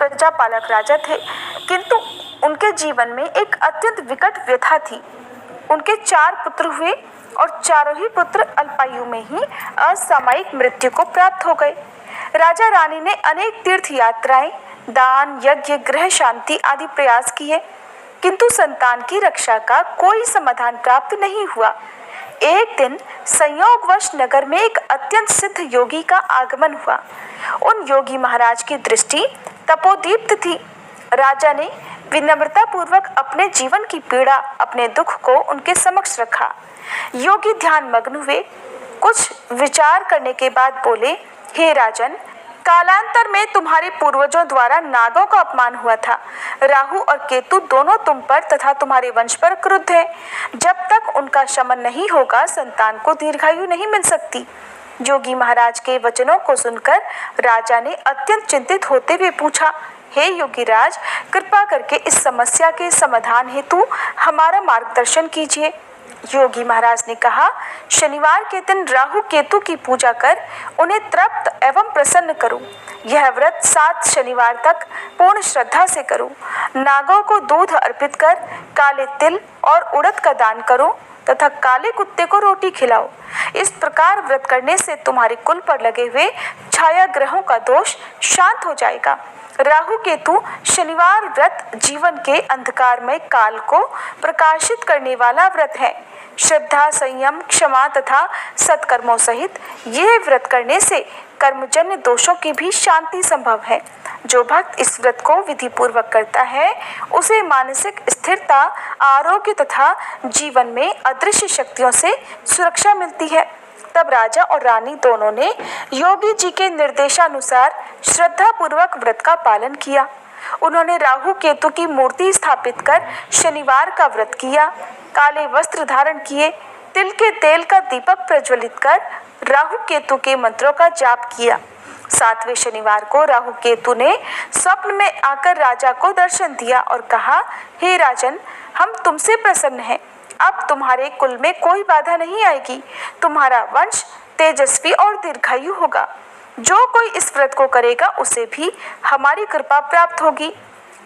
प्रजापालक राजा थे, किंतु उनके जीवन में एक अत्यंत विकट व्यथा थी। उनके 4 पुत्र हुए और चारों ही पुत्र अल्पायु में ही असामयिक मृत्यु को प्राप्त हो गए। राजा रानी ने अनेक तीर्थ यात्राएं, दान, यज्ञ, गृह शांति आदि प्रयास किए, किंतु संतान की रक्षा का कोई समाधान प्राप्त नहीं हुआ। एक दिन संयोगवश नगर में एक अत्यंत सिद्ध योगी का आगमन हुआ। उन योगी महाराज की दृष्टि तपोदीप्त थी। राजा ने विनम्रता पूर्वक अपने जीवन की पीड़ा, अपने दुख को उनके समक्ष रखा। योगी ध्यान मग्न हुए। कुछ विचार करने के बाद बोले, हे राजन, कालांतर में तुम्हारे पूर्वजों द्वारा नागों का अपमान हुआ था। राहु और केतु दोनों तुम पर तथा तुम्हारे वंश पर क्रुद्ध है। जब तक उनका शमन नहीं होगा, संतान को दीर्घायु नहीं मिल सकती। योगी महाराज के वचनों को सुनकर राजा ने अत्यंत चिंतित होते हुए पूछा, हे योगीराज, कृपा करके इस समस्या के समाधान हेतु हमारा मार्गदर्शन कीजिए। योगी महाराज ने कहा, शनिवार के दिन राहु केतु की पूजा कर उन्हें तृप्त एवं प्रसन्न करो। यह व्रत 7 शनिवार तक पूर्ण श्रद्धा से करो। नागों को दूध अर्पित कर काले तिल और उड़द का दान करो तथा काले कुत्ते को रोटी खिलाओ। इस प्रकार व्रत करने से तुम्हारे कुल पर लगे हुए छाया ग्रहों का दोष शांत हो जाएगा। राहु केतु शनिवार व्रत जीवन के अंधकारमय काल को प्रकाशित करने वाला व्रत है। श्रद्धा, संयम, क्षमा तथा सत्कर्मों सहित यह व्रत करने से कर्मजन्य दोषों की भी शांति संभव है। जो भक्त इस व्रत को विधि पूर्वक करता है, उसे मानसिक स्थिरता, आरोग्य तथा जीवन में अदृश्य शक्तियों से सुरक्षा मिलती है। तब राजा और रानी दोनों ने योगी जी के निर्देशानुसार श्रद्धा पूर्वक व्रत का पालन किया। उन्होंने राहु केतु की मूर्ति स्थापित कर शनिवार का व्रत किया, काले वस्त्र धारण किए, तिल के तेल का दीपक प्रज्वलित कर राहु केतु के मंत्रों का जाप किया। 7वें शनिवार को राहु केतु ने स्वप्न में आकर राजा को दर्शन दिया और कहा, हे राजन, हम तुमसे प्रसन्न हैं। अब तुम्हारे कुल में कोई बाधा नहीं आएगी। तुम्हारा वंश तेजस्वी और दीर्घायु होगा। जो कोई इस व्रत को करेगा, उसे भी हमारी कृपा प्राप्त होगी।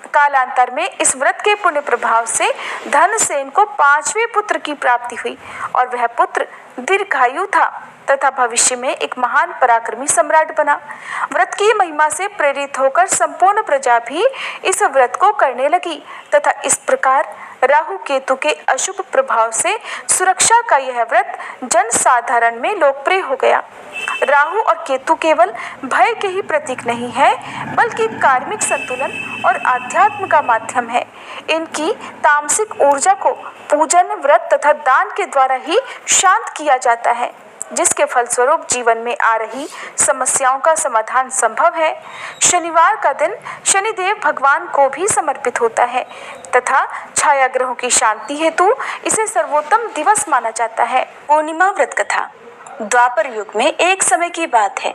कालांतर में इस व्रत के पुण्य प्रभाव से धनसेन को 5वें पुत्र की प्राप्ति हुई और वह पुत्र दीर्घायु था तथा भविष्य में एक महान पराक्रमी सम्राट बना। व्रत की महिमा से प्रेरित होकर संपूर्ण प्रजा भी इस व्रत को करने लगी तथा इस प्रकार राहु केतु के अशुभ प्रभाव से सुरक्षा का यह व्रत जन साधारण में लोकप्रिय हो गया। राहु और केतु केवल भय के ही प्रतीक नहीं है, बल्कि कार्मिक संतुलन और आध्यात्म का माध्यम है। इनकी तामसिक ऊर्जा को पूजन, व्रत तथा दान के द्वारा ही शांत किया जाता है, जिसके फलस्वरूप जीवन में आ रही समस्याओं का समाधान संभव है। शनिवार का दिन शनिदेव भगवान को भी समर्पित होता है तथा छाया ग्रहों की शांति हेतु इसे सर्वोत्तम दिवस माना जाता है। पूर्णिमा व्रत कथा। द्वापर युग में एक समय की बात है।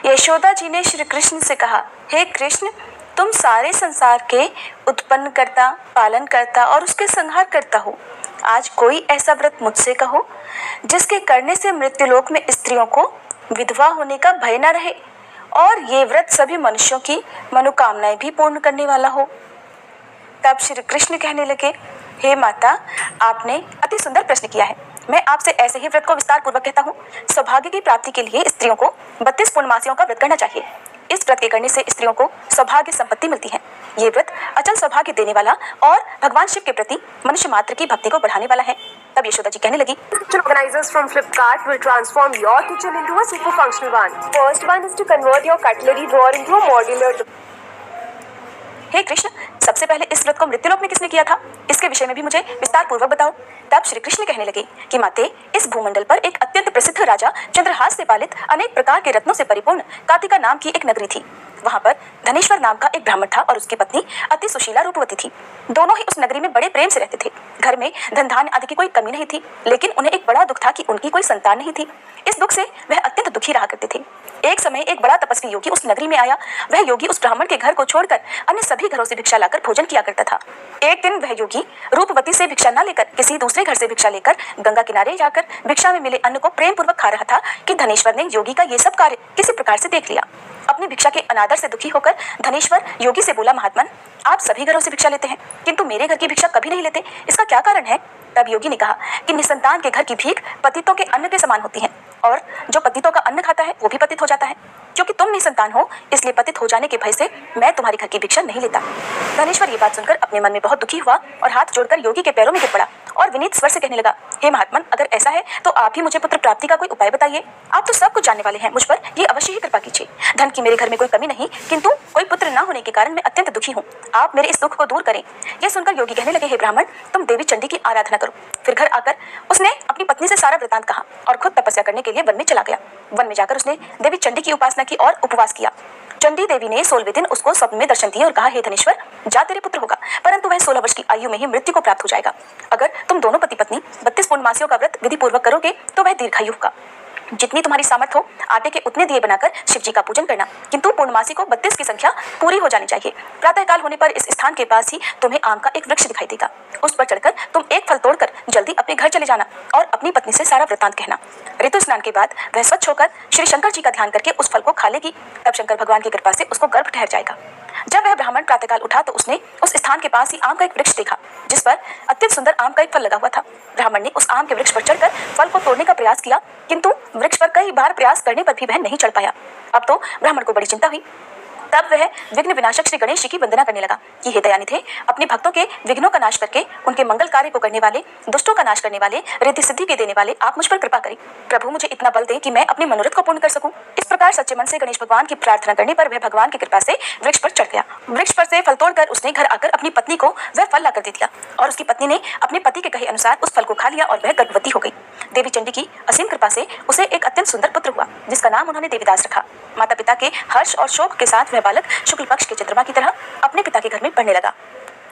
यशोदा जी ने श्री कृष्ण से कहा, हे कृष्ण, तुम सारे संसार के उत्पन्न करता, पालन करता और उसके संहार करता हो। आज कोई ऐसा व्रत मुझसे कहो जिसके करने से मृत्युलोक में स्त्रियों को विधवा होने का भय न रहे और ये व्रत सभी मनुष्यों की मनोकामनाएं भी पूर्ण करने वाला हो। तब श्री कृष्ण कहने लगे, हे माता, आपने अति सुंदर प्रश्न किया है। मैं आपसे ऐसे ही व्रत को विस्तार पूर्वक कहता हूँ। सौभाग्य की प्राप्ति के लिए स्त्रियों को 32 पूर्णमासियों का व्रत करना चाहिए। इस व्रत के करने से स्त्रियों को सौभाग्य संपत्ति मिलती है। ये व्रत अचल सौभाग्य देने वाला और भगवान शिव के प्रति मनुष्य मात्र की भक्ति को बढ़ाने वाला है। तब यशोदा जी कहने लगी, Organizers from Flipkart will transform your kitchen into a super functional one. First one is to convert your cutlery drawer into a modular. हे कृष्ण, सबसे पहले इस व्रत को मृत्युलोक में किसने किया था? इसके विषय में भी मुझे विस्तार पूर्वक बताओ। तब श्री कृष्ण कहने लगे कि माते, इस भूमंडल पर एक अत्यंत प्रसिद्ध राजा चंद्रहास से पालित अनेक प्रकार के रत्नों से परिपूर्ण कातिका नाम की एक नगरी थी। वहां पर धनेश्वर नाम का एक ब्राह्मण था और उसकी पत्नी अति सुशीला रूपवती थी। दोनों ही उस नगरी में बड़े प्रेम से रहते थे। घर में धन धान्य आदि की कोई कमी नहीं थी, लेकिन उन्हें एक बड़ा दुख था कि उनकी कोई संतान नहीं थी। इस दुख से वह अत्यंत दुखी रहा करते थे। एक समय एक बड़ा तपस्वी योगी उस नगरी में आया। वह योगी उस ब्राह्मण के घर को छोड़कर अन्य सभी घरों से भिक्षा लाकर भोजन किया करता था। एक दिन वह योगी रूपवती से भिक्षा न लेकर किसी दूसरे घर से भिक्षा लेकर गंगा किनारे जाकर भिक्षा में मिले अन्न को प्रेम पूर्वक खा रहा था कि धनेश्वर ने योगी का ये सब कार्य किसी प्रकार से देख लिया। अपनी भिक्षा के अनादर से दुखी होकर धनेश्वर योगी से बोला, महात्मन, आप सभी घरों से भिक्षा लेते हैं किंतु मेरे घर की भिक्षा कभी नहीं लेते, इसका क्या कारण है? तब योगी ने कहा कि निसंतान के घर की भीख पतितों के अन्न के समान होती है और जो पतितों का अन्न खाता है वो भी पतित हो जाता है। क्योंकि तुम निसंतान हो इसलिए पतित हो जाने के भय से मैं तुम्हारे घर की भिक्षा नहीं लेता। धनेश्वर ये बात सुनकर अपने मन में बहुत दुखी हुआ और हाथ जोड़कर योगी के पैरों में गिर पड़ा और विनीत स्वर से कहने लगा, हे महात्मन, अगर ऐसा है तो आप ही मुझे पुत्र प्राप्ति का कोई उपाय बताइए। आप तो सब कुछ जानने वाले हैं, मुझ पर ये अवश्य ही कृपा कीजिए। धन की मेरे घर में कोई कमी नहीं, किंतु कोई पुत्र न होने के कारण मैं अत्यंत दुखी हूँ। आप मेरे इस दुख को दूर करें। यह सुनकर योगी कहने लगे, हे ब्राह्मण, तुम देवी चंडी की आराधना करो। फिर घर आकर उसने अपनी पत्नी से सारा वृतांत कहा और खुद तपस्या करने के लिए वन में चला गया। वन में जाकर उसने देवी चंडी की उपासना की और उपवास किया। चंडी देवी ने 16वें दिन उसको स्वप्न में दर्शन दिए और कहा, हे धनेश्वर, जा तेरे पुत्र होगा, परंतु वह 16 वर्ष की आयु में ही मृत्यु को प्राप्त हो जाएगा। अगर तुम दोनों पति पत्नी 32 पूर्णमासियों का व्रत विधि पूर्वक करोगे तो वह दीर्घायु होगा। जितनी तुम्हारी सामर्थ्य हो आटे के उतने दिए बनाकर शिव जी का पूजन करना, किंतु पूर्णमासी को 32 की संख्या पूरी हो जानी चाहिए। प्रातःकाल होने पर इस स्थान के पास ही तुम्हें आम का एक वृक्ष दिखाई देगा, उस पर चढ़कर तुम एक फल तोड़कर जल्दी अपने घर चले जाना और अपनी पत्नी से सारा वृतांत कहना। ऋतु स्नान के बाद वह स्वच्छ होकर श्री शंकर जी का ध्यान करके उस फल को खा लेगी, तब शंकर भगवान की कृपा से उसको गर्भ ठहर जाएगा। जब वह ब्राह्मण प्रातःकाल उठा तो उसने उस स्थान के पास ही आम का एक वृक्ष देखा जिस पर अत्यंत सुंदर आम का एक फल लगा हुआ था। ब्राह्मण ने उस आम के वृक्ष पर चढ़कर फल को तोड़ने का प्रयास किया, किंतु वृक्ष पर कई बार प्रयास करने पर भी वह नहीं चढ़ पाया। अब तो ब्राह्मण को बड़ी चिंता हुई। तब वह विघ्न विनाशक श्री गणेश जी की वंदना करने लगा कि हे दयानिधे, अपने भक्तों के विघ्नों का नाश करके उनके मंगल कार्य को करने वाले, दुष्टों का नाश करने वाले, रिद्धि सिद्धि के देने वाले आप मुझ पर कृपा करें। प्रभु, मुझे इतना बल दें कि मैं अपने मनोरथ को पूर्ण कर सकूं। इस प्रकार सच्चे मन से गणेश भगवान की प्रार्थना करने पर वह भगवान की कृपा से वृक्ष पर चढ़ गया। वृक्ष पर से फल तोड़कर उसने घर आकर अपनी पत्नी को वह फल लाकर दे दिया और उसकी पत्नी ने अपने पति के कहे अनुसार उस फल को खा लिया और वह गर्भवती हो गई। देवी चंडी की असीम कृपा से उसे एक अत्यंत सुंदर पुत्र हुआ जिसका नाम उन्होंने देवीदास रखा। माता पिता के हर्ष और शोक के साथ वह बालक शुक्ल पक्ष के चंद्रमा की तरह अपने पिता के घर में पढ़ने लगा।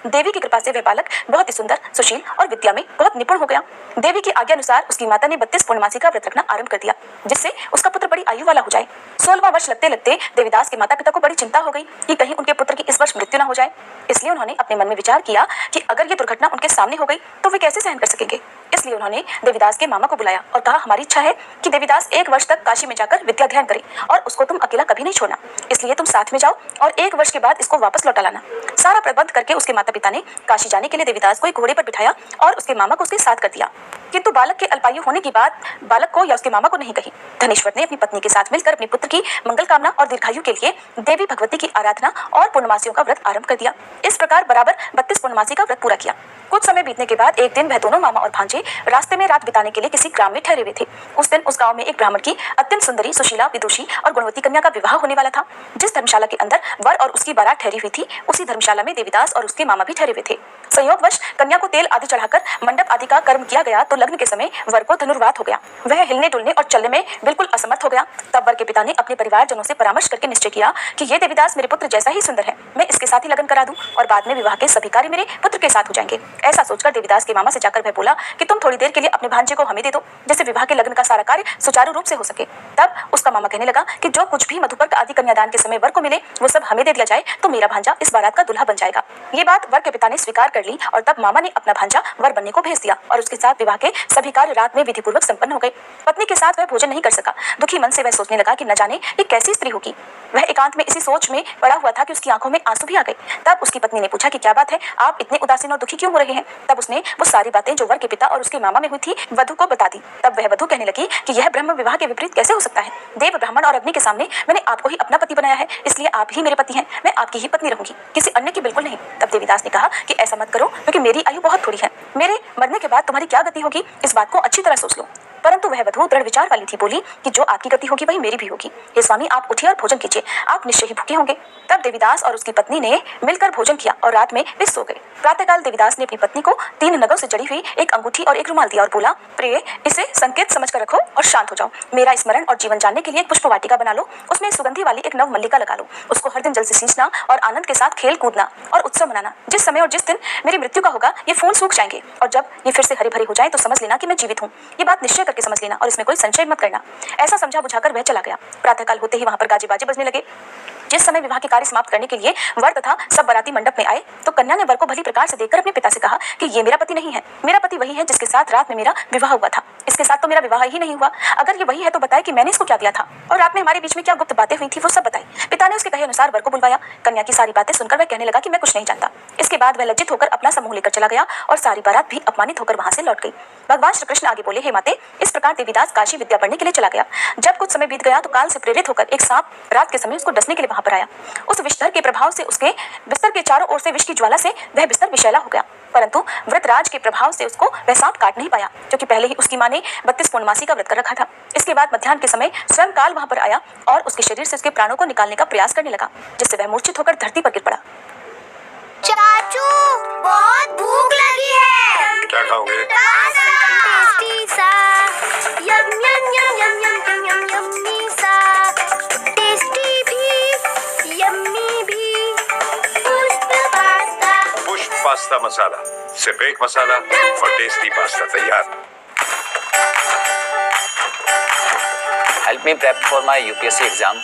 देवी की कृपा से वह बालक बहुत ही सुंदर, सुशील और विद्या में बहुत निपुण हो गया। देवी की आज्ञा अनुसार उसकी माता ने 32 पूर्णमासी का व्रत रखना आरंभ कर दिया जिससे उसका पुत्र बड़ी आयु वाला हो जाए। 16वां वर्ष लगते लगते देवीदास के माता पिता को बड़ी चिंता हो गई कि कहीं उनके पुत्र की इस वर्ष मृत्यु न हो जाए। इसलिए उन्होंने अपने मन में विचार किया कि अगर ये दुर्घटना उनके सामने हो गई तो वे कैसे सहन कर सकेंगे। इसलिए उन्होंने देवीदास के मामा को बुलाया और कहा, हमारी इच्छा है कि देवीदास 1 वर्ष तक काशी में जाकर विद्याध्ययन करे और उसको तुम अकेला कभी नहीं छोड़ना, इसलिए तुम साथ में जाओ और 1 वर्ष के बाद इसको वापस लौटा लाना। सारा प्रबंध करके उसके माता पिता ने काशी जाने के लिए देवीदास को एक घोड़े पर बिठाया और उसके मामा को उसके साथ कर दिया, किंतु बालक के अल्पायु होने की बात बालक को या उसके मामा को नहीं कही। धनेश्वर ने अपनी पत्नी के साथ मिलकर अपने पुत्र की मंगल कामना और दीर्घायु के लिए देवी भगवती की आराधना और पूर्णमासियों का व्रत आरंभ कर दिया। इस प्रकार बराबर 32 पूर्णमासी का व्रत पूरा किया। कुछ समय बीतने के बाद एक दिन वह दोनों मामा और भांजे रास्ते में रात बिताने के लिए किसी ग्राम में ठहरे हुए थे। उस दिन उस गांव में एक ब्राह्मण की अत्यंत सुंदरी, सुशीला, विदुषी और गुणवती कन्या का विवाह होने वाला था। जिस धर्मशाला के अंदर वर और उसकी बारात ठहरी हुई थी उसी धर्मशाला में देवीदास और उसके मामा भी ठहरे हुए थे। संयोगवश कन्या को तेल आदि चढ़ाकर मंडप आदि का कर्म किया गया तो लग्न के समय वर को धनुर्वात हो गया। वह हिलने डुलने और चलने में बिल्कुल असमर्थ हो गया। तब वर के पिता ने अपने परिवारजनों से परामर्श करके निश्चय किया कि ये देवीदास मेरे पुत्र जैसा ही सुंदर है, मैं इसके साथ ही लगन करा दूं और बाद में विवाह के सभी कार्य मेरे पुत्र के साथ हो जाएंगे। ऐसा सोचकर देवीदास के मामा से जाकर वह बोला कि तुम थोड़ी देर के लिए अपने भांजे को हमें दे दो, जैसे विवाह के लगन का सारा कार्य सुचारू रूप से हो सके। तब उसका मामा कहने लगा कि जो कुछ भी मधुपर्क आदि कन्यादान के समय वर को मिले वो सब हमें दे दिया जाए तो मेरा भांजा इस बारात का दूल्हा बन जाएगा। ये बात वर के पिता ने स्वीकार कर ली और तब मामा ने अपना भांजा वर बनने को भेज दिया और उसके साथ विवाह के सभी कार्य रात में विधिपूर्वक संपन्न हो गए। पत्नी के साथ वह भोजन नहीं कर सका। दुखी मन से वह सोचने लगा कि न जाने ये कैसी स्त्री होगी। वह एकांत में इसी सोच में पड़ा हुआ था कि उसकी आंखों में आंसू भी आ गए। तब उसकी पत्नी ने पूछा कि क्या बात है, आप इतने उदासीन और दुखी क्यों हो रहे हैं। तब उसने वो सारी बातें जो वर के पिता और उसके मामा में हुई थी वधु को बता दी। तब वह वधु कहने लगी कि यह ब्रह्म विवाह के विपरीत कैसे हो सकता है। देव, ब्राह्मण और अग्नि के सामने मैंने आपको ही अपना पति बनाया है, इसलिए आप ही मेरे पति हैं, मैं आपकी ही पत्नी रहूंगी, किसी अन्य की बिल्कुल नहीं। तब देवीदास ने कहा कि ऐसा मत करो क्योंकि मेरी आयु बहुत थोड़ी है, मेरे मरने के बाद तुम्हारी क्या गति होगी इस बात को अच्छी तरह सोच लो। परंतु वह वधु दृढ़ विचार वाली थी, बोली कि जो आपकी गति होगी वही मेरी भी होगी। हे स्वामी, आप उठिए और भोजन कीजिए, आप निश्चय ही भूखे होंगे। तब देवीदास और उसकी पत्नी ने मिलकर भोजन किया और रात में वे सो गए। प्रातःकाल देवीदास ने अपनी पत्नी को 3 नगों से जड़ी हुई एक अंगूठी और एक रुमाल दिया और बोला, प्रिय, इसे संकेत समझकर रखो और शांत हो जाओ। मेरा स्मरण और जीवन जानने के लिए एक पुष्प वाटिका बना लो, उसमें सुगंधी वाली एक नव मल्लिका लगा लो, उसको हर दिन जल से सींचना और आनंद के साथ खेल कूदना और उत्सव मनाना। जिस समय और जिस दिन मेरी मृत्यु का होगा ये फूल सूख जाएंगे और जब ये फिर से हरे भरे हो जाए तो समझ लेना कि मैं जीवित हूँ। ये बात निश्चय करके समझ लेना और इसमें कोई संशय मत करना। ऐसा समझा बुझाकर वह चला गया। प्रातःकाल होते ही वहां पर गाजे बाजे बजने लगे। जिस समय विवाह के कार्य समाप्त करने के लिए वर तथा सब बाराती मंडप में आए तो कन्या ने वर को भली प्रकार से देखकर अपने पिता से कहा कि ये मेरा पति नहीं है, मेरा पति वही है जिसके साथ रात में मेरा विवाह हुआ था। इसके साथ तो मेरा विवाह ही नहीं हुआ। अगर ये वही है तो बताए कि मैंने इसको क्या दिया था और रात में हमारे बीच में क्या गुप्त बातें हुई थी वो सब बताई। पिता ने उसके कहे अनुसार वर को बुलवाया। कन्या की सारी बातें सुनकर वह कहने लगा कि मैं कुछ नहीं जानता। इसके बाद वह लज्जित होकर अपना समूह लेकर चला गया और सारी बारात भी अपमानित होकर वहां से लौट गई। भगवान श्री कृष्ण आगे बोले, हे माते, इस प्रकार देवीदास काशी विद्या पढ़ने के लिए चला गया। जब कुछ समय बीत गया तो काल से प्रेरित होकर एक सांप रात के समय उसको डसने के लिए वहां पर आया। उस विषधर के प्रभाव से उसके बिस्तर के चारों ओर से विष की ज्वाला से वह बिस्तर विषैला हो गया, परंतु व्रतराज के प्रभाव से उसको वह सांप काट नहीं पाया, क्योंकि पहले ही उसकी मां ने 32 पूर्णमासी का व्रत कर रखा था। इसके बाद मध्याह्न के समय स्वयं काल वहां पर आया और उसके शरीर से उसके प्राणों को निकालने का प्रयास करने लगा, जिससे वह मूर्छित होकर धरती पर गिर पड़ा। चाचू, बहुत भूख लगी है। क्या खाओगे? टेस्टी सा, यम यम यम यम यम यम यम यम्मी सा, टेस्टी भी, यम्मी भी, पुष्प पास्ता मसाला, सिर्फ एक मसाला और टेस्टी पास्ता तैयार। Help me prep for my UPSC exam.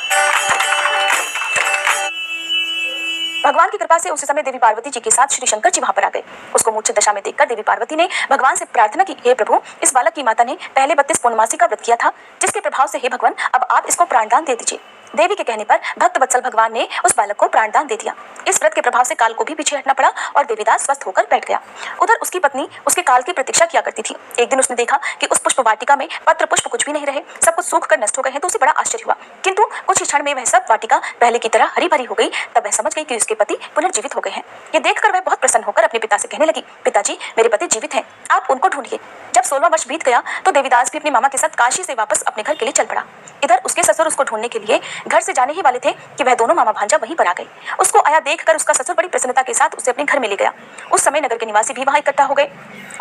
भगवान की कृपा से उस समय देवी पार्वती जी के साथ श्री शंकर जी वहां पर आ गए। उसको मूर्छित दशा में देखकर देवी पार्वती ने भगवान से प्रार्थना की, हे प्रभु, इस बालक की माता ने पहले 32 पूर्णमासी का व्रत किया था, जिसके प्रभाव से हे भगवान अब आप इसको प्राणदान दे दीजिए। देवी के कहने पर भक्त वत्सल भगवान ने उस बालक को प्राणदान दे दिया। इस व्रत के प्रभाव से काल को भी पीछे हटना पड़ा और देवीदास स्वस्थ होकर बैठ गया। उधर उसकी पत्नी उसके काल की प्रतीक्षा किया करती थी। एक दिन उसने देखा कि उस पुष्प वाटिका में पत्र पुष्प कुछ भी नहीं रहे, सब कुछ सूख कर नष्ट हो गए हैं, तो उसे बड़ा आश्चर्य हुआ। किंतु कुछ ही क्षण में वह सब वाटिका पहले की तरह हरी भरी हो गई। तब वह समझ गई कि उसके पति पुनर्जीवित हो गए हैं। ये देखकर वह बहुत प्रसन्न होकर अपने पिता से कहने लगी, पिताजी, मेरे पति जीवित हैं, आप उनको ढूंढिए। जब 16वां वर्ष बीत गया तो देवीदास भी अपने मामा के साथ काशी से वापस अपने घर के लिए चल पड़ा। इधर उसके ससुर उसको ढूंढने के लिए घर से जाने ही वाले थे कि वह दोनों मामा भांजा वहीं पर आ गए। उसको आया देखकर उसका ससुर बड़ी प्रसन्नता के साथ उसे अपने घर में ले गया। उस समय नगर के निवासी भी वहां इकट्ठा हो गए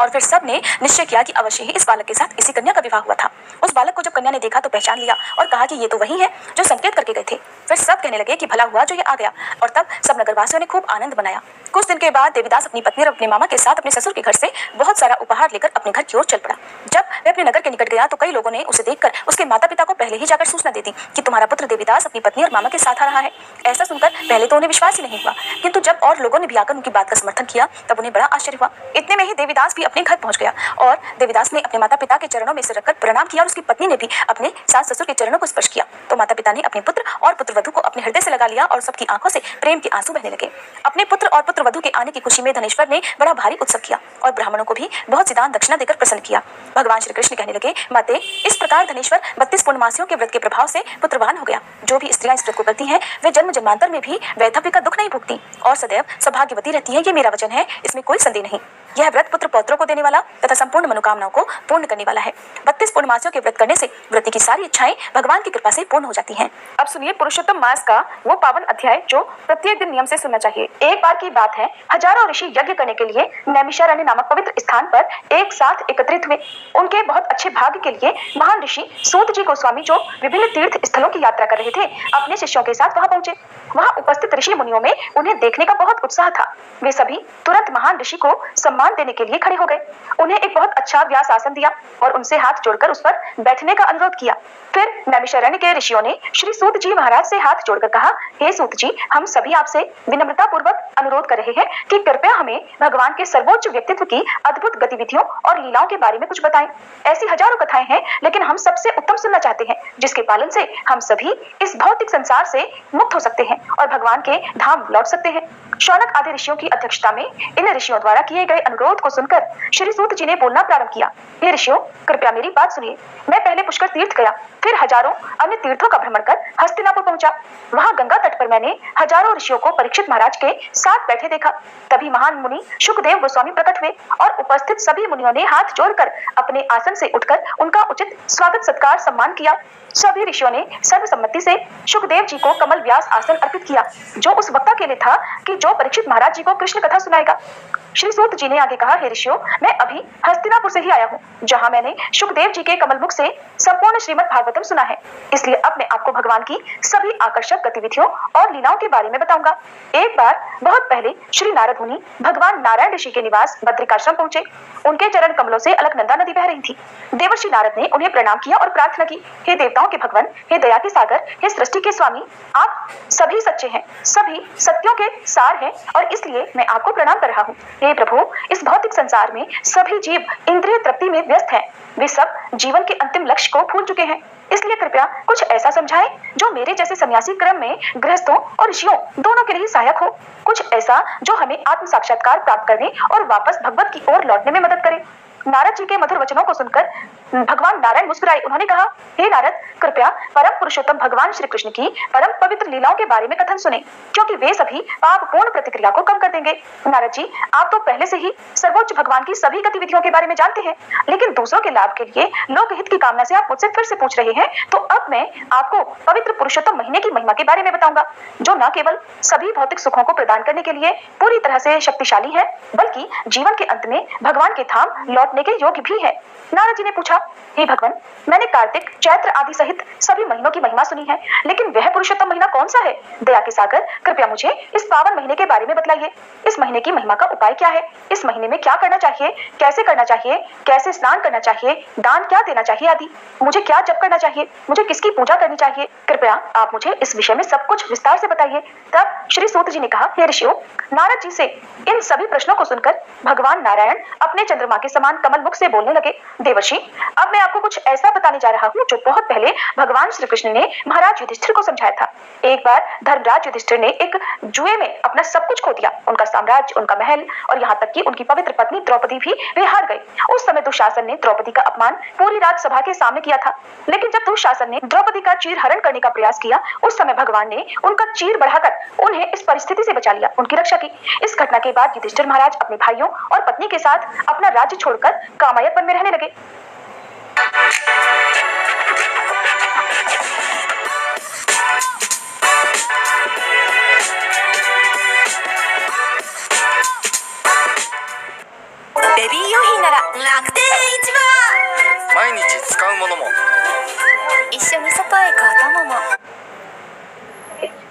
और फिर सब ने निश्चय किया कि अवश्य ही इस बालक के साथ इसी कन्या का विवाह हुआ था। उस बालक को जब कन्या ने देखा तो पहचान लिया और कहा कि ये तो वही है जो संकेत करके गए थे। फिर सब कहने लगे कि भला हुआ जो ये आ गया, और तब सब नगरवासियों ने खूब आनंद मनाया। कुछ दिन के बाद देवीदास अपनी पत्नी और अपने मामा के साथ अपने ससुर के घर से बहुत सारा उपहार लेकर अपने घर की ओर चल पड़ा। जब वह अपने नगर के निकट गया तो कई लोगों ने उसे देखकर उसके माता पिता को पहले ही जाकर सूचना दे दी कि तुम्हारा पुत्र देवीदास अपनी पत्नी और मामा के साथ आ रहा है। ऐसा सुनकर पहले तो उन्हें विश्वास ही नहीं हुआ, किंतु जब और लोगों ने भी आकर उनकी बात का समर्थन किया तब उन्हें बड़ा आश्चर्य हुआ। इतने में ही देवीदास भी अपने घर पहुंच गया और देवीदास ने अपने माता पिता के चरणों में सिर रखकर प्रणाम किया और उसकी पत्नी ने भी अपने सास ससुर के चरणों को स्पर्श किया। तो माता पिता ने अपने पुत्र और पुत्रवधू को अपने हृदय से लगा लिया और सबकी आंखों से प्रेम के आंसू बहने लगे। अपने पुत्र और पुत्रवधू के आने की खुशी में धनेश्वर ने बड़ा भारी उत्सव किया और ब्राह्मणों को भी बहुत सी दान दक्षिणा देकर प्रसन्न किया। भगवान श्री कृष्ण कहने लगे, माते, इस प्रकार धनेश्वर 32 पूर्णमासियों के व्रत के प्रभाव से पुत्रवान हो गया। जो भी स्त्रियां इस व्रत को करती हैं वे जन्म जन्मांतर में भी वैधव्य का दुख नहीं भुगती और सदैव सौभाग्यवती रहती है। ये मेरा वचन है, इसमें कोई संदेह नहीं। यह व्रत पुत्र पौत्रों को देने वाला तथा संपूर्ण मनोकामनाओं को पूर्ण करने वाला है। 32 पूर्णमासियों के व्रत करने से व्रती की सारी इच्छाएं भगवान की कृपा से पूर्ण हो जाती हैं। अब सुनिए पुरुषोत्तम मास का वो पावन अध्याय जो प्रत्येक दिन नियम से सुनना चाहिए। एक बार की बात है, हजारों ऋषि यज्ञ करने के लिए नैमिषारण्य नामक पवित्र स्थान पर एक साथ एकत्रित हुए। उनके बहुत अच्छे भाग्य के लिए महान ऋषि सूत जी गोस्वामी जो विभिन्न तीर्थ स्थलों की यात्रा कर रहे थे, अपने शिष्यों के साथ वहां पहुंचे। वहां उपस्थित ऋषि मुनियों में उन्हें देखने का बहुत उत्साह था। वे सभी तुरंत महान ऋषि को सम्मान देने के लिए खड़े हो गए। उन्हें एक बहुत अच्छा व्यास आसन दिया और उनसे हाथ जोड़कर उस पर बैठने का अनुरोध किया। फिर नैमिषारण्य के ऋषियों ने श्री सूत जी महाराज से हाथ जोड़कर कहा, हे सूत जी, हम सभी आपसे विनम्रता पूर्वक अनुरोध कर रहे हैं कि कृपया हमें भगवान के सर्वोच्च व्यक्तित्व की अद्भुत गतिविधियों और लीलाओं के बारे में कुछ बताएं। ऐसी हजारों कथाएं हैं, लेकिन हम सबसे उत्तम सुनना चाहते हैं जिसके पालन से हम सभी इस भौतिक संसार से मुक्त हो सकते हैं और भगवान के धाम लौट सकते हैं। शौनक आदि ऋषियों की अध्यक्षता में इन ऋषियों द्वारा किए गए अनुरोध को सुनकर श्री सूत जी ने बोलना प्रारंभ किया, हे ऋषियों, कृपया मेरी बात सुनिए। मैं पहले पुष्कर तीर्थ गया, फिर हजारों अन्य तीर्थों का भ्रमण कर हस्तिनापुर पहुंचा। वहां गंगा तट पर मैंने हजारों ऋषियों को परीक्षित महाराज के साथ बैठे देखा। तभी महान मुनि शुकदेव गोस्वामी प्रकट हुए और उपस्थित सभी मुनियों ने हाथ जोड़कर अपने आसन से उठकर उनका उचित स्वागत सत्कार सम्मान किया। सभी ऋषियों ने सर्वसम्मति से शुकदेव जी को कमल व्यास आसन अर्पित किया, जो उस वक्ता के लिए था कि जो जो परीक्षित महाराज जी को कृष्ण कथा सुनाएगा। श्री सूत जी ने आगे कहा, हे ऋषियों, मैं अभी हस्तिनापुर से ही आया हूँ, जहाँ मैंने सुखदेव जी के कमल मुख से संपूर्ण श्रीमद् भागवतम सुना है। इसलिए अब मैं आपको भगवान की सभी आकर्षक गतिविधियों और लीलाओं के बारे में बताऊंगा। एक बार बहुत पहले श्री नारद मुनि भगवान नारायण ऋषि के निवास बद्रिकाश्रम पहुंचे। उनके चरण कमलों से अलकनंदा नदी बह रही थी। देवर्षि नारद ने उन्हें प्रणाम किया और प्रार्थना की, हे देवताओं के भगवान, हे दया के सागर, हे सृष्टि के स्वामी, आप सभी सच्चे हैं, सभी सत्यों के सार हैं और इसलिए मैं आपको प्रणाम कर रहा हूँ। हे प्रभु, इस भौतिक संसार में सभी जीव इंद्रिय तृप्ति में व्यस्त हैं। वे सब जीवन के अंतिम लक्ष्य को भूल चुके हैं। इसलिए कृपया कुछ ऐसा समझाएं जो मेरे जैसे सन्यासी क्रम में गृहस्थों और ऋषियों दोनों के लिए सहायक हो। कुछ ऐसा जो हमें आत्म साक्षात्कार प्राप्त करने और वापस भगवत की ओर लौटने में मदद करे। नारद जी के मधुर वचनों को सुनकर भगवान नारायण मुस्कुराए। उन्होंने कहा, हे नारद, कृपया परम पुरुषोत्तम भगवान श्री कृष्ण की परम पवित्र लीलाओं के बारे में कथन सुने, क्योंकि वे सभी पाप पूर्ण प्रतिक्रिया को कम कर देंगे। नारद जी, आप तो पहले से ही सर्वोच्च भगवान की सभी गतिविधियों के बारे में जानते हैं, लेकिन दूसरों के लाभ के लिए लोकहित की कामना से आप मुझसे फिर से पूछ रहे हैं। तो अब मैं आपको पवित्र पुरुषोत्तम महीने की महिमा के बारे में बताऊंगा, जो न केवल सभी भौतिक सुखों को प्रदान करने के लिए पूरी तरह से शक्तिशाली है, बल्कि जीवन के अंत में भगवान के धाम लौटने के योग्य भी है। नारद जी ने पूछा, हे भगवान, मैंने कार्तिक, चैत्र आदि सहित सभी महीनों की महिमा सुनी है, लेकिन वह पुरुषोत्तम महीना कौन सा है? दया के सागर, कृपया मुझे इस पावन महीने के बारे में बतलाइए। इस महीने की महिमा का उपाय क्या है? इस महीने में क्या करना चाहिए, कैसे करना चाहिए, कैसे स्नान करना चाहिए, दान क्या देना चाहिए आदि। मुझे क्या जप करना चाहिए, मुझे किसकी पूजा करनी चाहिए? कृपया आप मुझे इस विषय में सब कुछ विस्तार से बताइए। तब श्री सूत जी ने कहा, हे ऋषियों, नारद जी से इन सभी प्रश्नों को सुनकर भगवान नारायण अपने चंद्रमा के समान कमल मुख से बोलने लगे, देवर्षि, अब मैं आपको कुछ ऐसा बताने जा रहा हूँ जो बहुत पहले भगवान श्री कृष्ण ने महाराज युधिष्ठिर को समझाया था। एक बार धर्मराज युधिष्ठिर ने एक जुए में अपना सब कुछ खो दिया, उनका साम्राज्य, उनका महल और यहाँ तक कि उनकी पवित्र पत्नी द्रौपदी भी वे हार गई। उस समय दुशासन ने द्रौपदी का अपमान पूरी रात सभा के सामने किया था, लेकिन जब दुशासन ने द्रौपदी का चीर हरण करने का प्रयास किया, उस समय भगवान ने उनका चीर बढ़ाकर उन्हें इस परिस्थिति से बचा लिया, उनकी रक्षा की। इस घटना के बाद युधिष्ठिर महाराज अपने भाइयों और पत्नी के साथ अपना राज्य छोड़कर कामायत वन में रहने लगे। बेबी 用品なら楽天市場。毎日使うものも一緒に外へ行くお供も。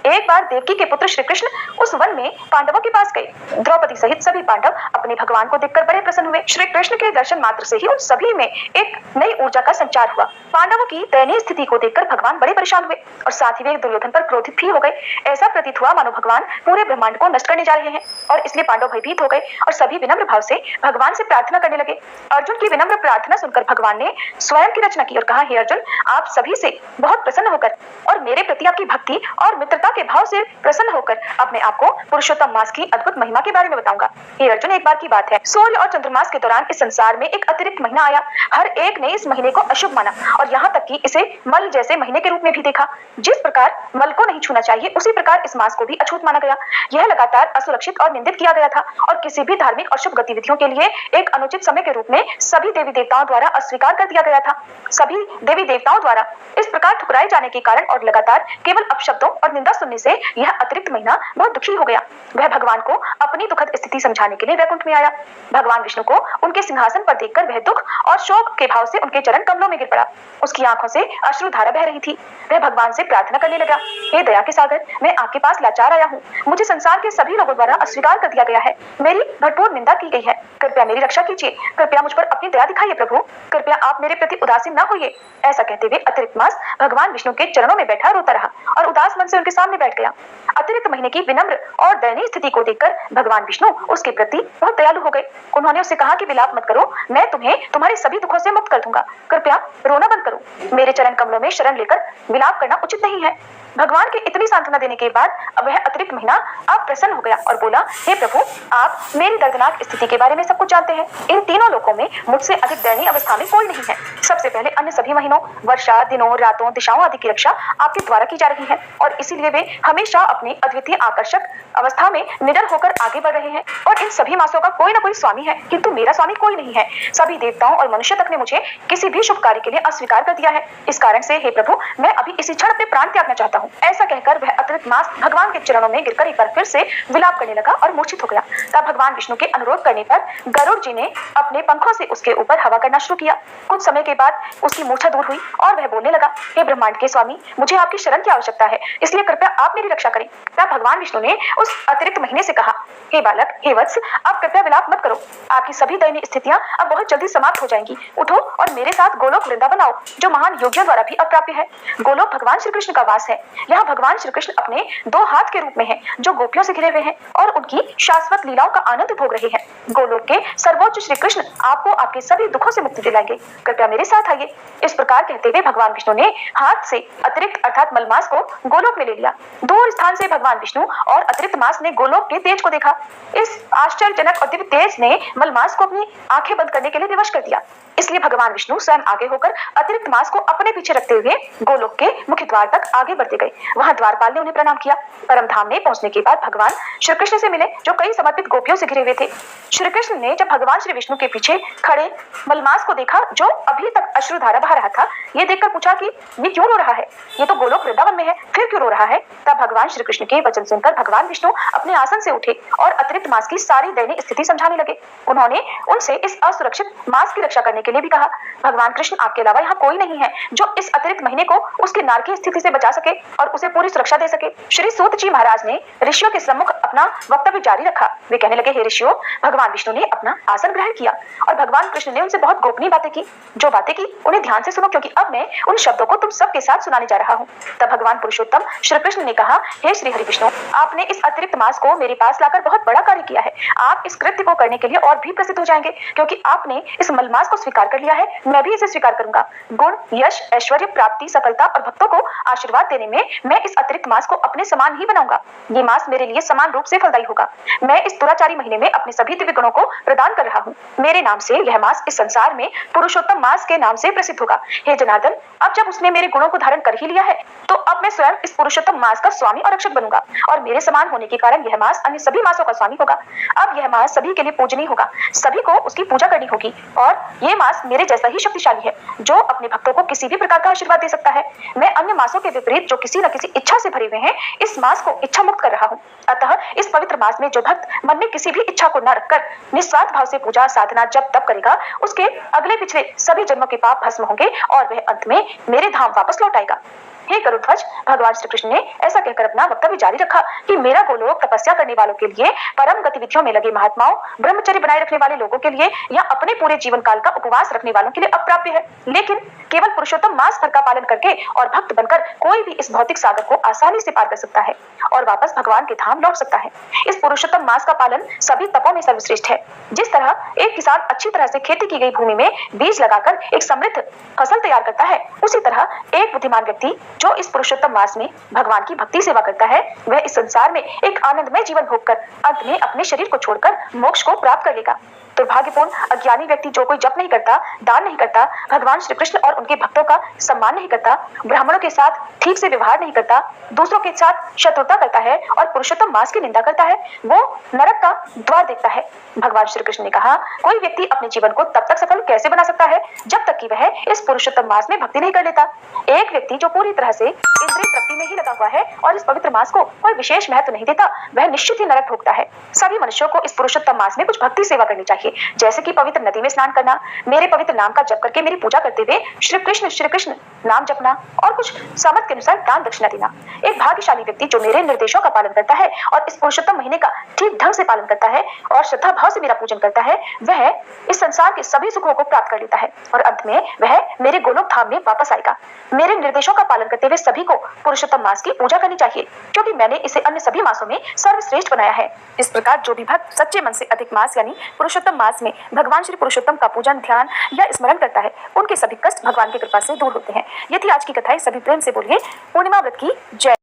एक बार देवकी के पुत्र श्री कृष्ण उस वन में पांडवों के पास गए। द्रौपदी सहित सभी पांडव अपने भगवान को देखकर बड़े प्रसन्न हुए। श्री कृष्ण के दर्शन मात्र से ही उन सभी में एक नई ऊर्जा का संचार हुआ। पांडवों की दयनीय स्थिति को देखकर भगवान बड़े परेशान हुए और साथ ही वे दुर्योधन पर क्रोधित भी हो गए। ऐसा प्रतीत हुआ मानो भगवान पूरे ब्रह्मांड को नष्ट करने जा रहे हैं और इसलिए पांडव भयभीत हो गए और सभी विनम्र भाव से भगवान से प्रार्थना करने लगे। अर्जुन की विनम्र प्रार्थना सुनकर भगवान ने स्वयं की रचना की और कहा, हे अर्जुन, आप सभी से बहुत प्रसन्न होकर और मेरे प्रति आपकी भक्ति और मित्रता के भाव से प्रसन्न होकर अब मैं आपको पुरुषोत्तम मास की अद्भुत महिमा के बारे में बताऊंगा। हे अर्जुन, एक बार की बात है, सूर्य और चंद्रमास के दौरान इस संसार में एक अतिरिक्त महीना आया। हर एक ने इस महीने को अशुभ माना और यहाँ तक कि इसे मल जैसे महीने के रूप में भी देखा। जिस प्रकार मल को नहीं छूना चाहिए, उसी प्रकार इस मास को भी अछूत माना गया। यह लगातार असुरक्षित और निंदित किया गया था और किसी भी धार्मिक और शुभ गतिविधियों के लिए एक अनुचित समय के रूप में सभी देवी देवताओं द्वारा अस्वीकार कर दिया गया था। सभी देवी देवताओं द्वारा इस प्रकार ठुकराए जाने के कारण और लगातार केवल अपशब्दों और निंदा सुनने से यह अतिरिक्त महीना बहुत दुखी हो गया। वह भगवान को अपनी दुखद स्थिति समझाने के लिए वैकुंठ में आया। भगवान विष्णु को उनके सिंहासन पर देखकर वह दुख और शोक के भाव से उनके चरण कमलों में गिर पड़ा। उसकी आंखों से अश्रुधारा बह रही थी। वह भगवान से प्रार्थना करने लगा, हे दया के सागर, मैं आपके पास लाचार आया हूँ। मुझे संसार के सभी लोगों द्वारा अस्वीकार कर दिया गया है। मेरी भरपूर निंदा की गई है। कृपया मेरी रक्षा कीजिए। कृपया मुझ पर अपनी दया दिखाइए प्रभु। कृपया आप मेरे प्रति उदासीन न होइए। ऐसा कहते हुए अतिरिक्त मास भगवान विष्णु के चरणों में बैठा रोता रहा और उदास मन से उनके सामने बैठ गया। अतिरिक्त महीने की विनम्र और दयनीय स्थिति को देखकर भगवान विष्णु उसके प्रति बहुत दयालु हो गए। उन्होंने उससे कहा कि विलाप मत करो, मैं तुम्हें तुम्हारे सभी दुखों से मुक्त कर दूंगा। कृपया रोना बंद करो। मेरे चरण कमलों में शरण लेकर विलाप करना उचित नहीं है। भगवान के इतनी सांत्वना देने के बाद अब वह अतिरिक्त महीना आप प्रसन्न हो गया और बोला, हे प्रभु, आप मेरी दर्दनाक स्थिति के बारे में सब कुछ जानते हैं। इन तीनों लोकों में मुझसे अधिक दयनीय अवस्था में कोई नहीं है। सबसे पहले अन्य सभी महीनों, वर्षा, दिनों, रातों, दिशाओं आदि की रक्षा आपके द्वारा की जा रही है और इसीलिए वे हमेशा अपने अद्वितीय आकर्षक अवस्था में निडर होकर आगे बढ़ रहे हैं और इन सभी मासों का कोई ना कोई स्वामी है, किंतु मेरा स्वामी कोई नहीं है। सभी देवताओं और मनुष्य तक ने मुझे किसी भी शुभ कार्य के लिए अस्वीकार कर दिया है। इस कारण से हे प्रभु, मैं अभी इसी क्षण अपने प्राण त्यागना चाहता हूँ। ऐसा कहकर वह अतिरिक्त मास भगवान के चरणों में गिरकर एक बार फिर से विलाप करने लगा और मूर्छित हो गया। तब भगवान विष्णु के अनुरोध करने पर गरुड़ जी ने अपने पंखों से उसके ऊपर हवा करना शुरू किया। कुछ समय के बाद उसकी मूर्छा दूर हुई और वह बोलने लगा, हे ब्रह्मांड के स्वामी, मुझे आपकी शरण की आवश्यकता है, इसलिए कृपया आप मेरी रक्षा करें। तब भगवान विष्णु ने उस अतिरिक्त महीने से कहा, हे बालक, हे वत्स, आप कृपया विलाप मत करो। आपकी सभी दयनीय स्थितियां अब बहुत जल्दी समाप्त हो जाएंगी। उठो और मेरे साथ गोलोक वृंदावन आओ, जो महान योगियों द्वारा भी अप्राप्य है। गोलोक भगवान श्री कृष्ण का वास है। यहाँ भगवान श्री कृष्ण अपने 2 हाथ के रूप में हैं, जो गोपियों से घिरे हुए हैं और उनकी शाश्वत लीलाओं का आनंद भोग रहे हैं। गोलोक के सर्वोच्च श्री कृष्ण आपको आपके सभी दुखों से मुक्ति दिलाएंगे। कृपया मेरे साथ आइए। इस प्रकार कहते हुए भगवान विष्णु ने हाथ से अतिरिक्त अर्थात मलमास को गोलोक में ले लिया। दूर स्थान से भगवान विष्णु और अतिरिक्त मास ने गोलोक के तेज को देखा। इस आश्चर्यजनक और दिव्य तेज ने मलमास को अपनी आंखें बंद करने के लिए विवश कर दिया। इसलिए भगवान विष्णु स्वयं आगे होकर अतिरिक्त मास को अपने पीछे रखते हुए गोलोक के मुख्य द्वार तक आगे बढ़ते गए। वहां द्वारपाल ने उन्हें प्रणाम किया। परम धाम में पहुंचने के बाद भगवान श्री कृष्ण से मिले, जो कई समर्पित गोपियों से घिरे हुए थे। श्री कृष्ण ने जब भगवान श्री विष्णु के पीछे खड़े मलमास को देखा, जो अभी तक अश्रुधारा बहा रहा था, ये देखकर पूछा कि ये क्यों रो रहा है? ये तो गोलोक वृंदावन में है, फिर क्यों रो रहा है? तब भगवान श्री कृष्ण के वचन सुनकर भगवान विष्णु अपने आसन से उठे और अतिरिक्त मास की सारी दयनीय स्थिति समझाने लगे। उन्होंने उनसे इस असुरक्षित मास की रक्षा करने के लिए भी कहा। भगवान कृष्ण आपके अलावा यहाँ कोई नहीं है जो इस अतिरिक्त महीने को उसकी नारकीय स्थिति से बचा सके और उसे पूरी सुरक्षा दे सके। श्री सूत जी महाराज ने ऋषियों के सम्मुख अपना वक्तव्य जारी रखा। वे कहने लगे, हे ऋषियों, भगवान विष्णु ने अपना आसन ग्रहण किया और भगवान कृष्ण ने उनसे बहुत गोपनीय बातें की। जो बातें की उन्हें ध्यान से सुनो, क्योंकि अब मैं उन शब्दों को तुम सबके साथ सुनाने जा रहा हूँ। तब भगवान पुरुषोत्तम श्री कृष्ण ने कहा, हे श्री हरि विष्णु, आपने इस अतिरिक्त मास को मेरे पास लाकर बहुत बड़ा कार्य किया है। आप इस कृत्य को करने के लिए और भी प्रसिद्ध हो जाएंगे, क्योंकि आपने इस मलमास को स्वीकार कर लिया है। मैं भी इसे स्वीकार करूंगा। गुण, यश, ऐश्वर्य, प्राप्ति, सफलता और भक्तों को आशीर्वाद देने में मैं इस अतिरिक्त मास को अपने समान ही बनाऊंगा। ये मास मेरे लिए समान रूप से फलदायी होगा। मैं इस दुराचारी महीने में अपने सभी दिव्य गुणों को प्रदान कर रहा हूँ। मेरे नाम से यह मास इस संसार में पुरुषोत्तम मास के नाम से प्रसिद्ध होगा। हे जनार्दन, अब जब उसने मेरे गुणों को धारण कर ही लिया है, तो अब मैं स्वयं इस पुरुषोत्तम मास का स्वामी और रक्षक बनूंगा और मेरे समान होने के कारण यह मास अन्य सभी मासों का स्वामी होगा। अब यह मास सभी के लिए पूजनीय होगा, सभी को उसकी पूजा करनी होगी और ये मास मेरे जैसा ही शक्तिशाली है, जो अपने भक्तों को किसी भी प्रकार का आशीर्वाद दे सकता है। मैं अन्य मासों के विपरीत, जो किसी न किसी इच्छा से भरे हुए हैं, इस मास को इच्छा मुक्त कर रहा हूँ। अतः इस पवित्र मास में जो भक्त मन में किसी भी इच्छा को न रखकर निस्वार्थ भाव से पूजा साधना जब तप करेगा, उसके अगले पिछले सभी जन्मों के पाप भस्म होंगे और वह अंत में मेरे धाम वापस लौट आएगा। हे गरुड़ध्वज, भगवान श्री कृष्ण ने ऐसा कहकर अपना वक्तव्य जारी रखा कि मेरा गोलोक तपस्या करने वालों के लिए, परम गतिविधियों में लगे महात्माओं, ब्रह्मचर्य बनाए रखने वाले लोगों के लिए या अपने पूरे जीवन काल का उपवास रखने वालों के लिए अप्राप्य है। लेकिन केवल पुरुषोत्तम मास भर का पालन करके और भक्त बनकर कोई भी इस भौतिक सागर को आसानी से पार कर सकता है और वापस भगवान के धाम लौट सकता है। इस पुरुषोत्तम मास का पालन सभी तपों में सर्वश्रेष्ठ है। जिस तरह एक किसान अच्छी तरह से खेती की गई भूमि में बीज लगाकर एक समृद्ध फसल तैयार करता है, उसी तरह एक बुद्धिमान व्यक्ति जो इस पुरुषोत्तम मास में भगवान की भक्ति सेवा करता है, वह इस संसार में एक आनंदमय जीवन भोगकर अंत में अपने शरीर को छोड़कर मोक्ष को प्राप्त कर लेगा। दुर्भाग्यपूर्ण अज्ञानी व्यक्ति जो कोई जप नहीं करता, दान नहीं करता, भगवान श्री कृष्ण और उनके भक्तों का सम्मान नहीं करता, ब्राह्मणों के साथ ठीक से व्यवहार नहीं करता, दूसरों के साथ शत्रुता करता है और पुरुषोत्तम मास की निंदा करता है, वो नरक का द्वार देखता है। भगवान श्री कृष्ण ने कहा, कोई व्यक्ति अपने जीवन को तब तक सफल कैसे बना सकता है जब तक कि वह इस पुरुषोत्तम मास में भक्ति नहीं कर लेता। एक व्यक्ति जो पूरी तरह से इंद्रिय तृप्ति में ही लगा हुआ है और इस पवित्र मास को कोई विशेष महत्व नहीं देता, वह निश्चित ही नरक भोगता है। सभी मनुष्यों को इस पुरुषोत्तम मास में कुछ भक्ति सेवा करनी चाहिए, जैसे कि पवित्र नदी में स्नान करना, मेरे पवित्र नाम का जप करके मेरी पूजा करते हुए श्री कृष्ण नाम जपना और कुछ सामर्थ के अनुसार दान दक्षिणा देना। एक भाग्यशाली व्यक्ति जो मेरे निर्देशों का पालन करता है और इस पुरुषोत्तम महीने का ठीक ढंग से पालन करता है और श्रद्धा भाव से मेरा पूजन करता है, वह इस संसार के सभी सुखों को प्राप्त कर लेता है और अंत में वह मेरे गोलोक धाम में वापस आएगा। मेरे निर्देशों का पालन करते हुए सभी को पुरुषोत्तम मास की पूजा करनी चाहिए, क्योंकि मैंने इसे अन्य सभी मासों में सर्वश्रेष्ठ बनाया है। इस प्रकार जो भी भक्त सच्चे मन से अधिक मास यानी पुरुषोत्तम मास में भगवान श्री पुरुषोत्तम का पूजन, ध्यान या स्मरण करता है, उनके सभी कष्ट भगवान की कृपा से दूर होते हैं। ये थी आज की कथाएं। सभी प्रेम से बोलिए पूर्णिमा व्रत की जय।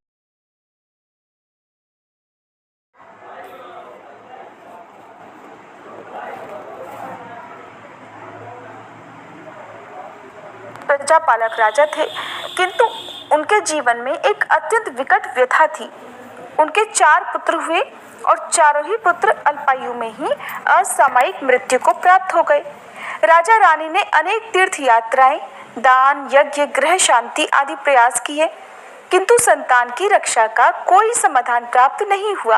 पालक राजा थे, किंतु उनके जीवन में एक अत्यंत विकट व्यथा थी। उनके 4 पुत्र हुए और चारों ही पुत्र अल्पायु में ही असामयिक मृत्यु को प्राप्त हो गए। राजा रानी ने अनेक तीर्थ यात्राएं, दान, यज्ञ, गृह शांति आदि प्रयास किए, किंतु संतान की रक्षा का कोई समाधान प्राप्त नहीं हुआ।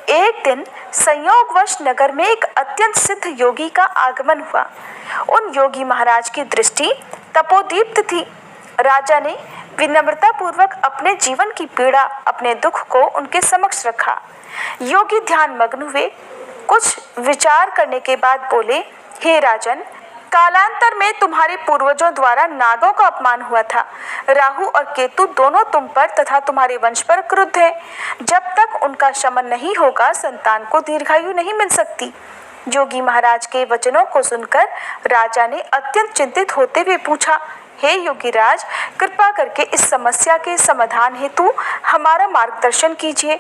एक दिन संयोगवश नगर में एक अत्यंत सिद्ध योगी का आगमन हुआ। उन योगी महाराज की दृष्टि तपोदीप्त थी। राजा ने विनम्रता पूर्वक अपने जीवन की पीड़ा, अपने दुख को उनके समक्ष रखा। योगी ध्यान मग्न हुए। कुछ विचार करने के बाद बोले, हे राजन, कालांतर में तुम्हारे पूर्वजों द्वारा नागों का अपमान हुआ था। राहु और केतु दोनों तुम पर तथा तुम्हारे वंश पर क्रुद्ध है। जब तक उनका शमन नहीं होगा, संतान को दीर्घायु नहीं मिल सकती। योगी महाराज के वचनों को सुनकर राजा ने अत्यंत चिंतित होते हुए पूछा, हे योगीराज, कृपा करके इस समस्या के समाधान हेतु हमारा मार्गदर्शन कीजिए।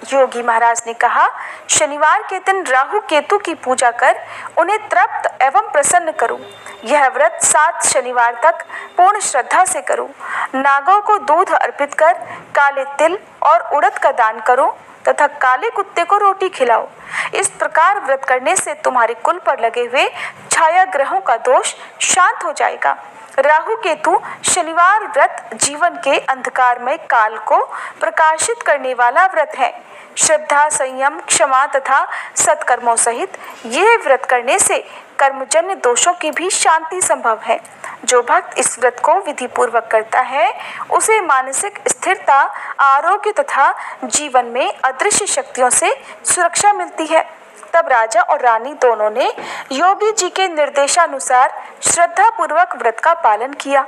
योगी महाराज ने कहा, शनिवार के दिन राहु केतु की पूजा कर उन्हें तृप्त एवं प्रसन्न करो। यह व्रत 7 शनिवार तक पूर्ण श्रद्धा से करो। नागों को दूध अर्पित कर काले तिल और उड़द का दान करो तथा काले कुत्ते को रोटी खिलाओ। इस प्रकार व्रत करने से तुम्हारे कुल पर लगे हुए छाया ग्रहों का दोष शांत हो जाएगा। राहु केतु शनिवार व्रत जीवन के अंधकारमय काल को प्रकाशित करने वाला व्रत है। श्रद्धा, संयम, क्षमा तथा सत्कर्मों सहित यह व्रत करने से कर्मजन्य दोषों की भी शांति संभव है। जो भक्त इस व्रत को विधि पूर्वक करता है, उसे मानसिक स्थिरता, आरोग्य तथा जीवन में अदृश्य शक्तियों से सुरक्षा मिलती है। तब राजा और रानी दोनों ने योगी जी के निर्देशानुसार श्रद्धा पूर्वक व्रत का पालन किया।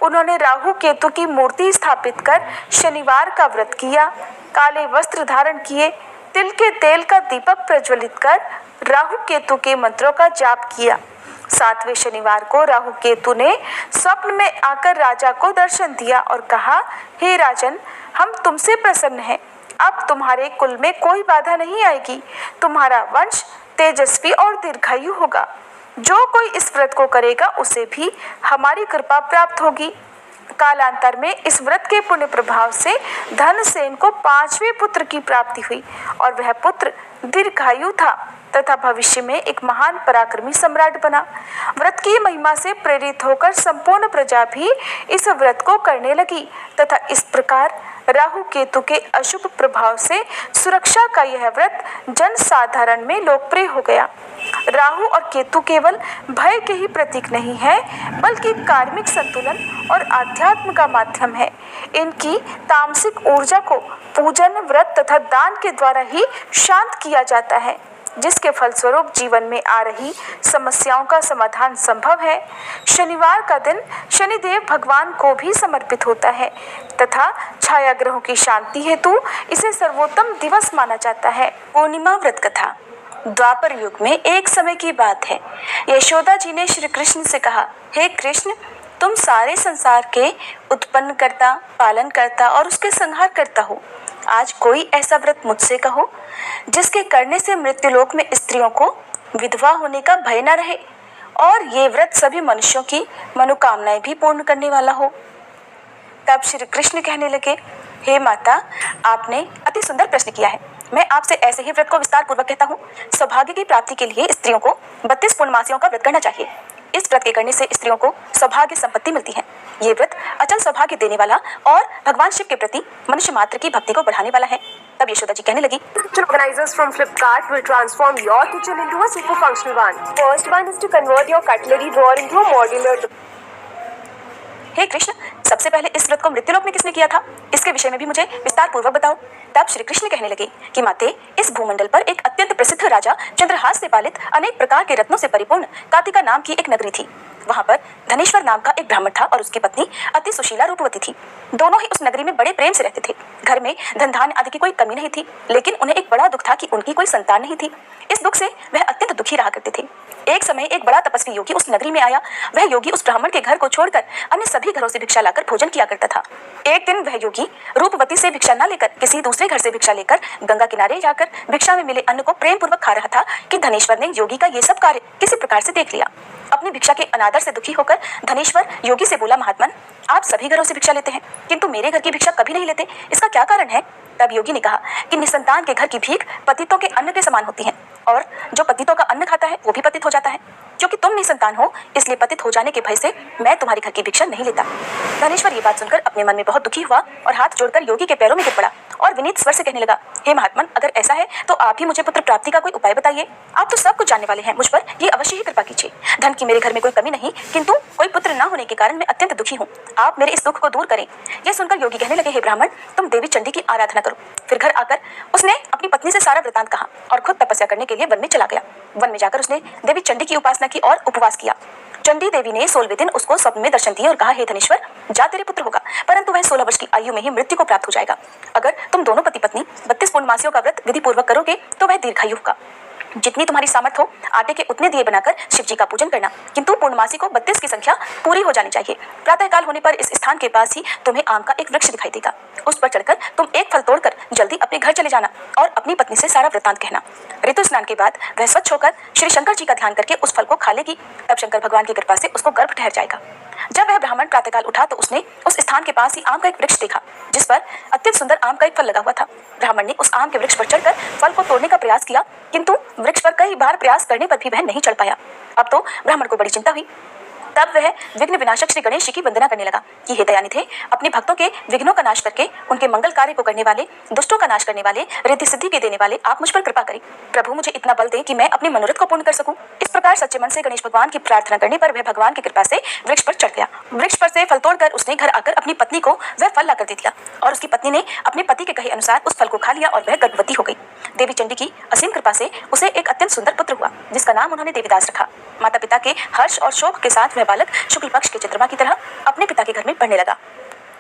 उन्होंने राहु केतु की मूर्ति स्थापित कर शनिवार का व्रत किया, काले वस्त्र धारण किए, तिल के तेल का दीपक प्रज्वलित कर राहु केतु के मंत्रों का जाप किया। 7वें शनिवार को राहु केतु ने स्वप्न में आकर राजा को दर्शन दिया और कहा, हे राजन, हम तुमसे प्रसन्न हैं। अब तुम्हारे कुल में कोई बाधा नहीं आएगी। तुम्हारा वंश तेजस्वी और दीर्घायु होगा। जो कोई इस व्रत को करेगा, उसे भी हमारी कृपा प्राप्त होगी। कालांतर में इस व्रत के पुण्य प्रभाव से धनसेन को 5वें पुत्र की प्राप्ति हुई और वह पुत्र दीर्घायु था तथा भविष्य में एक महान पराक्रमी सम्राट बना। व्रत की महिमा से प्रेरित होकर संपूर्ण प्रजा भी इस व्रत को करने लगी तथा इस प्रकार राहु केतु के अशुभ प्रभाव से सुरक्षा का यह व्रत जन साधारण में लोकप्रिय हो गया। राहु और केतु केवल भय के ही प्रतीक नहीं है, बल्कि कार्मिक संतुलन और आध्यात्म का माध्यम है। इनकी तामसिक ऊर्जा को पूजन, व्रत तथा दान के द्वारा ही शांत किया जाता है, जिसके फलस्वरूप जीवन में आ रही समस्याओं का समाधान संभव है। शनिवार का दिन शनिदेव भगवान को भी समर्पित होता है तथा छाया ग्रहों की शांति हेतु इसे सर्वोत्तम दिवस माना जाता है। पूर्णिमा व्रत कथा। द्वापर युग में एक समय की बात है। यशोदा जी ने श्री कृष्ण से कहा, हे कृष्ण, तुम सारे संसार के उत्पन्न करता, पालन करता और उसके संहार करता हो। आज कोई ऐसा व्रत मुझसे कहो जिसके करने से मृत्युलोक में स्त्रियों को विधवा होने का भय न रहे और ये व्रत सभी मनुष्यों की मनोकामनाएं भी पूर्ण करने वाला हो। तब श्री कृष्ण कहने लगे, हे माता, आपने अति सुंदर प्रश्न किया है। मैं आपसे ऐसे ही व्रत को विस्तार पूर्वक कहता हूँ। सौभाग्य की प्राप्ति के लिए स्त्रियों को 32 पूर्णमासियों का व्रत करना चाहिए। इस व्रत के करने से स्त्रियों को सौभाग्य संपत्ति मिलती है। ये व्रत अचल सौभाग्य देने वाला और भगवान शिव के प्रति मनुष्य मात्र की भक्ति को बढ़ाने वाला है। तब यशोदा जी कहने लगी, Organizers from Flipkart will transform your kitchen into a super functional one. First one is to convert your cutlery drawer into a modular. हे कृष्ण, सबसे पहले इस व्रत को मृत्युलोक में किसने किया था? इसके विषय में भी मुझे विस्तार पूर्वक बताओ। तब श्री कृष्ण कहने लगे कि माते, इस भूमंडल पर एक अत्यंत प्रसिद्ध राजा चंद्रहास से पालित अनेक प्रकार के रत्नों से परिपूर्ण कातिका नाम की एक नगरी थी। वहां पर धनेश्वर नाम का एक ब्राह्मण था और उसकी पत्नी अति सुशीला रूपवती थी। दोनों ही उस नगरी में बड़े प्रेम से रहते थे। घर में धन धान्य आदि की कोई कमी नहीं थी, लेकिन उन्हें एक बड़ा दुख था कि उनकी कोई संतान नहीं थी। इस दुख से वह अत्यंत दुखी रहा करते थे। एक समय एक बड़ा तपस्वी योगी उस नगरी में आया। वह योगी उस ब्राह्मण के घर को छोड़कर अन्य सभी घरों से भिक्षा लाकर भोजन किया करता था। एक दिन वह योगी रूपवती से भिक्षा न लेकर किसी दूसरे घर से भिक्षा लेकर गंगा किनारे जाकर भिक्षा में मिले अन्न को प्रेम पूर्वक खा रहा था कि धनेश्वर ने योगी का ये सब कार्य किसी प्रकार से देख लिया। अपनी भिक्षा के अनादर से दुखी होकर धनेश्वर योगी से बोला, महात्मन, आप सभी घरों से भिक्षा लेते हैं किंतु मेरे घर की भिक्षा कभी नहीं लेते, इसका क्या कारण है? तब योगी ने कहा कि निसंतान के घर की भीख पतितों के अन्न के समान होती है और जो पतितों का अन्न खाता है वो भी पतित हो जाता है। क्योंकि तुम निसंतान हो इसलिए पतित हो जाने के भय से मैं तुम्हारे घर की भिक्षा नहीं लेता। धनेश्वर ये बात सुनकर अपने मन में बहुत दुखी हुआ और हाथ जोड़कर योगी के पैरों में गिर पड़ा और विनीत स्वर से कहने लगा, हे महात्मन, अगर ऐसा है तो आप ही मुझे पुत्र प्राप्ति का कोई उपाय बताइए। आप तो सब कुछ जानने वाले हैं, मुझ पर ये अवश्य ही कृपा कीजिए। धन की मेरे घर में कोई कमी नहीं, किंतु कोई पुत्र न होने के कारण मैं अत्यंत दुखी हूँ। आप मेरे इस दुख को दूर करें। यह सुनकर योगी कहने लगे, हे ब्राह्मण, तुम देवी चंडी की आराधना करो। फिर घर आकर उसने अपनी पत्नी से सारा वृतांत कहा और खुद तपस्या करने के लिए वन में चला गया। वन में जाकर उसने देवी चंडी की उपासना की और उपवास किया। चंडी देवी ने 16वें दिन उसको स्वप्न में दर्शन दिए और कहा, हे धनेश्वर, जा तेरे पुत्र होगा, परंतु वह 16 वर्ष की आयु में ही मृत्यु को प्राप्त हो जाएगा। अगर तुम दोनों पति पत्नी 32 पूर्णमासियों का व्रत विधि पूर्वक करोगे तो वह दीर्घायु होगा। जितनी तुम्हारी सामर्थ्य हो आटे के उतने दिए बनाकर शिव जी का पूजन करना, किंतु पूर्णमासी को 32 की संख्या पूरी हो जानी चाहिए। प्रातःकाल होने पर इस स्थान के पास ही तुम्हें आम का एक वृक्ष दिखाई देगा, उस पर चढ़कर तुम एक फल तोड़कर जल्दी अपने घर चले जाना और अपनी पत्नी से सारा वृत्तांत कहना। ऋतु स्नान के बाद वह स्वच्छ होकर श्री शंकर जी का ध्यान करके उस फल को खा लेगी, तब शंकर भगवान की कृपा से उसको गर्भ ठहर जाएगा। जब वह ब्राह्मण प्रातःकाल उठा तो उसने उस स्थान के पास ही आम का एक वृक्ष देखा जिस पर अत्यंत सुंदर आम का एक फल लगा हुआ था। ब्राह्मण ने उस आम के वृक्ष पर चढ़कर फल को तोड़ने का प्रयास किया, किंतु वृक्ष पर कई बार प्रयास करने पर भी वह नहीं चढ़ पाया। अब तो ब्राह्मण को बड़ी चिंता हुई। तब वह विघ्न विनाशक श्री गणेश जी की वंदना करने लगा कि हे दयानिधे, अपने भक्तों के विघ्नों का नाश करके उनके मंगल कार्य को करने वाले, दुष्टों का नाश करने वाले, रिद्धि सिद्धि के देने वाले आप मुझ पर कृपा करें। प्रभु, मुझे इतना बल दें कि मैं अपने मनोरथ को पूर्ण कर सकूं। इस प्रकार सच्चे मन से गणेश भगवान की प्रार्थना करने पर वह भगवान की कृपा से वृक्ष पर चढ़ गया। वृक्ष पर से फल तोड़कर उसने घर आकर अपनी पत्नी को वह फल लाकर दे दिया और उसकी पत्नी ने अपने पति के कहे अनुसार उस फल को खा लिया और वह गर्भवती हो गई। देवी चंडी की असीम कृपा से उसे एक अत्यंत सुंदर पुत्र हुआ जिसका नाम उन्होंने देवीदास रखा। माता पिता के हर्ष और शोक के साथ वह बालक शुक्ल पक्ष के चंद्रमा की तरह अपने पिता के घर में पढ़ने लगा।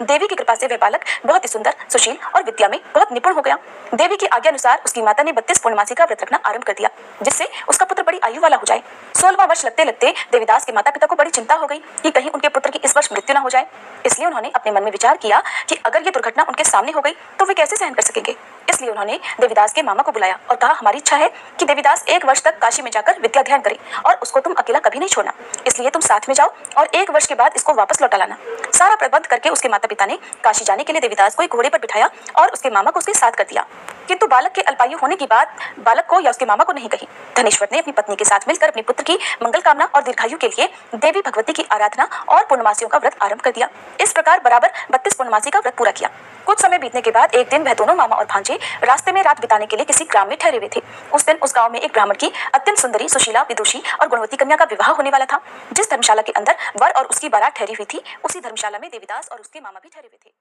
देवी की कृपा से वह बालक बहुत ही सुंदर, सुशील और विद्या में बहुत निपुण हो गया। देवी की आज्ञा अनुसार उसकी माता ने 32 पूर्णमासी का व्रत रखना आरंभ कर दिया जिससे उसका पुत्र बड़ी आयु वाला हो जाए। 16वां वर्ष लगते लगते देवीदास के माता पिता को बड़ी चिंता हो गई कि कहीं उनके पुत्र की इस वर्ष मृत्यु न हो जाए। इसलिए उन्होंने अपने मन में विचार किया कि अगर ये दुर्घटना उनके सामने हो गई तो वे कैसे सहन कर सकेंगे। इसलिए उन्होंने देवीदास के मामा को बुलाया और कहा, हमारी इच्छा है कि देवीदास 1 वर्ष तक काशी में जाकर विद्या अध्ययन करे और उसको तुम अकेला कभी नहीं छोड़ना, इसलिए तुम साथ में जाओ और 1 वर्ष के बाद इसको वापस लौटा लाना। सारा प्रबंध करके उसके माता पिता ने काशी जाने के लिए देवीदास को एक घोड़े पर बिठाया और उसके मामा को उसके साथ कर दिया, किंतु बालक के अल्पायु होने की बात बालक को या उसके मामा को नहीं कही। धनेश्वर ने अपनी पत्नी के साथ मिलकर अपने पुत्र की मंगल कामना और दीर्घायु के लिए देवी भगवती की आराधना और पूर्णमासियों का व्रत आरंभ कर दिया। इस प्रकार बराबर 32 पूर्णमासी का व्रत पूरा किया। कुछ समय बीतने के बाद एक दिन वह दोनों मामा और भांजे रास्ते में रात बिताने के लिए किसी ग्राम में ठहरे हुए थे। उस दिन उस गांव में एक ब्राह्मण की अत्यंत सुंदरी, सुशीला, विदुषी और गुणवती कन्या का विवाह होने वाला था। जिस धर्मशाला के अंदर वर और उसकी बारात ठहरी हुई थी उसी धर्मशाला में देवीदास और उसके मामा भी ठहरे हुए थे।